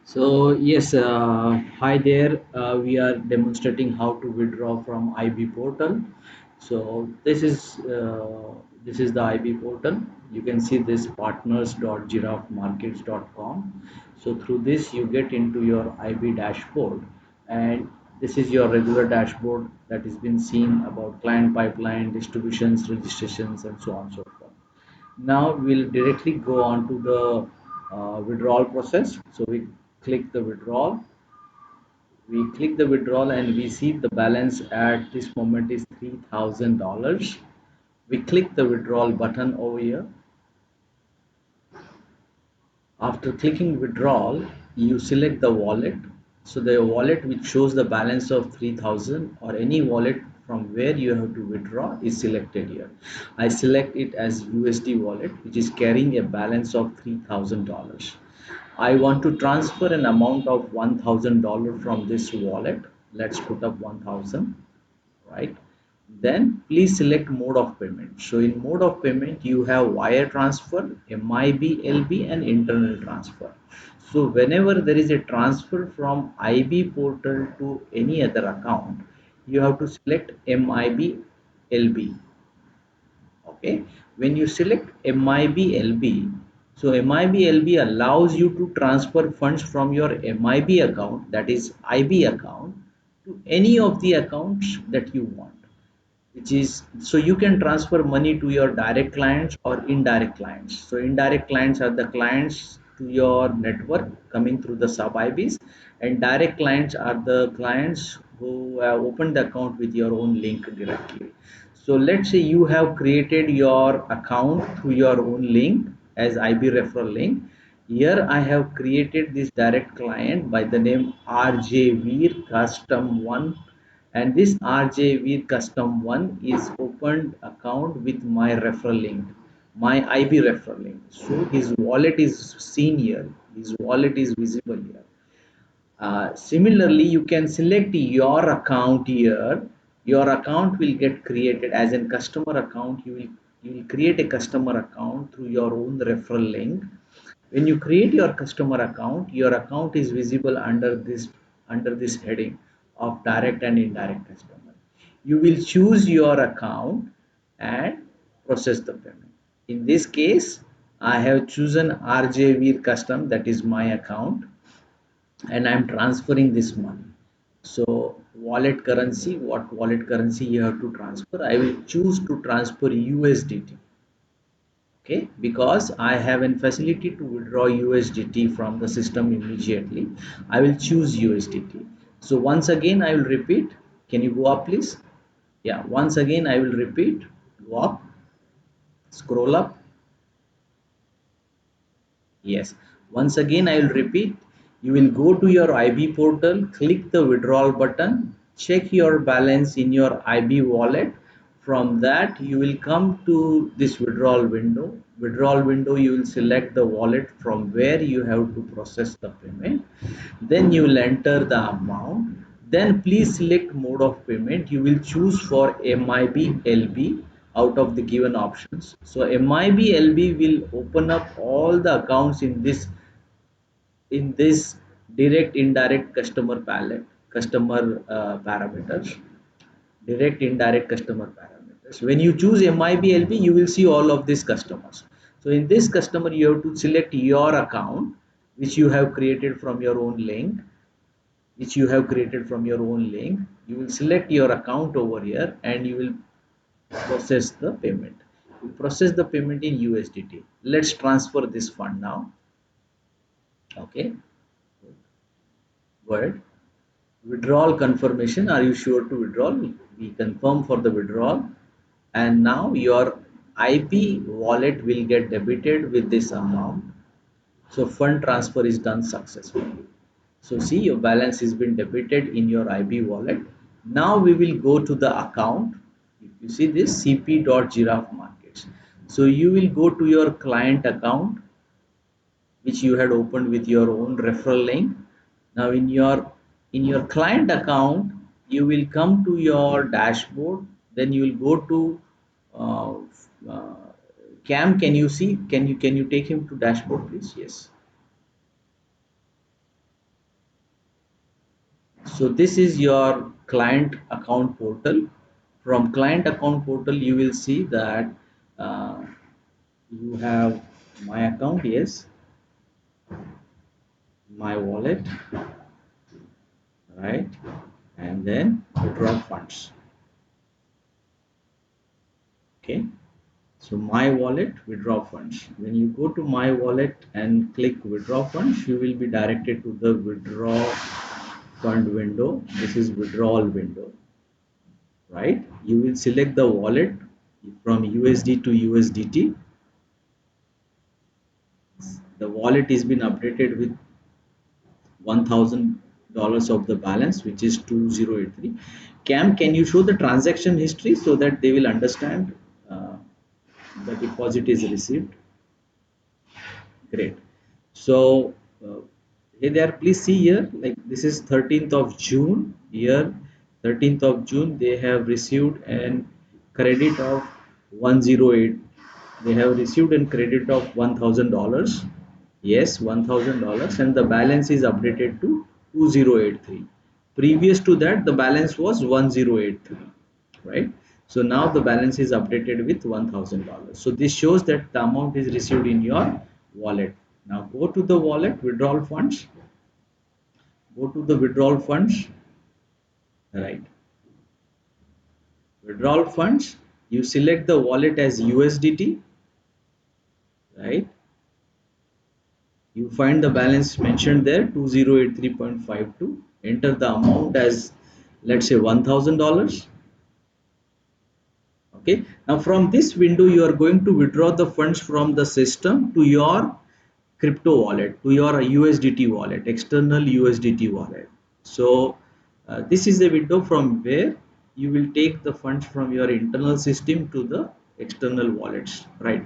So yes, hi there. We are demonstrating how to withdraw from IB portal. So this is the IB portal. You can see this partners.giraffemarkets.com. So through this you get into your IB dashboard, and this is your regular dashboard that has been seen about client pipeline, distributions, registrations, and so on and so forth. Now we'll directly go on to the withdrawal process. So we click the withdrawal. We click the withdrawal and we see the balance at this moment is $3,000. We click the withdrawal button over here. After clicking withdrawal, you select the wallet. So the wallet which shows the balance of 3,000 or any wallet from where you have to withdraw is selected here. I select it as USD wallet, which is carrying a balance of $3,000. I want to transfer an amount of $1,000 from this wallet. Let's put up 1,000, right? Then please select mode of payment. So in mode of payment, you have wire transfer, MIB, LB, and internal transfer. So whenever there is a transfer from IB portal to any other account, you have to select MIB, LB. Okay, when you select MIB-LB, so MIB-LB allows you to transfer funds from your MIB account, that is IB account, to any of the accounts that you want, which is, so you can transfer money to your direct clients or indirect clients. So indirect clients are the clients to your network coming through the sub IBs, and direct clients are the clients who have opened the account with your own link directly. So let's say you have created your account through your own link as IB referral link. Here I have created this direct client by the name RJ Veer Custom One, and this RJV custom one is opened account with my referral link, my IB referral link. So his wallet is seen here, his wallet is visible here. Similarly, you can select your account here. Your account will get created as a customer account. You will create a customer account through your own referral link. When you create your account is visible under this heading of direct and indirect customer. You will choose your account and process the payment. In this case, I have chosen RJV custom, that is my account, and I'm transferring this money. So wallet currency, what wallet currency you have to transfer? I will choose to transfer USDT. Okay, because I have a facility to withdraw USDT from the system immediately. I will choose USDT. So once again I will repeat. Can you go up please? Yeah, once again I will repeat. Go up, scroll up. Yes, once again I will repeat. You will go to your IB portal, click the withdrawal button, check your balance in your IB wallet. From that, you will come to this withdrawal window. Withdrawal window, you will select the wallet from where you have to process the payment. Then you will enter the amount. Then please select mode of payment. You will choose for MIB LB out of the given options. So MIB LB will open up all the accounts in this direct indirect customer palette, customer parameters, direct indirect customer parameters. When you choose MIB-LB, you will see all of these customers. So in this customer, you have to select your account, which you have created from your own link, You will select your account over here and you will process the payment. You process the payment in USDT. Let's transfer this fund now. Okay. Word. Withdrawal confirmation. Are you sure to withdraw? We confirm for the withdrawal, and now your IP wallet will get debited with this amount. So fund transfer is done successfully. So see, your balance has been debited in your IB wallet. Now we will go to the account. If you see this cp.giraffe markets, so you will go to your client account which you had opened with your own referral link. Now in your client account, you will come to your dashboard. Then you will go to uh, uh, Cam. Can you see? Can you take him to dashboard, please? Yes. So this is your client account portal. From client account portal, you will see that uh, you have my account, yes, my wallet, right, and then withdraw funds. Okay, so my wallet, withdraw funds. When you go to my wallet and click withdraw funds, you will be directed to the withdraw fund window. This is withdrawal window, right? You will select the wallet from USD to USDT. The wallet is been updated with $1,000 of the balance, which is 2083. Cam, can you show the transaction history so that they will understand uh, the deposit is received? Great. So hey there, please see here, like this is 13th of June. Here, 13th of June, they have received an credit of 108. They have received a credit of $1,000. Yes, $1,000, and the balance is updated to 2083. Previous to that, the balance was 1083, right? So now the balance is updated with $1,000. So this shows that the amount is received in your wallet. Now go to the wallet, withdrawal funds, go to the withdrawal funds, right? Withdrawal funds, you select the wallet as USDT, right? You find the balance mentioned there 2083.52. Enter the amount as, let's say, $1,000. Okay, now from this window you are going to withdraw the funds from the system to your crypto wallet, to your USDT wallet, external USDT wallet. So this is the window from where you will take the funds from your internal system to the external wallets, right?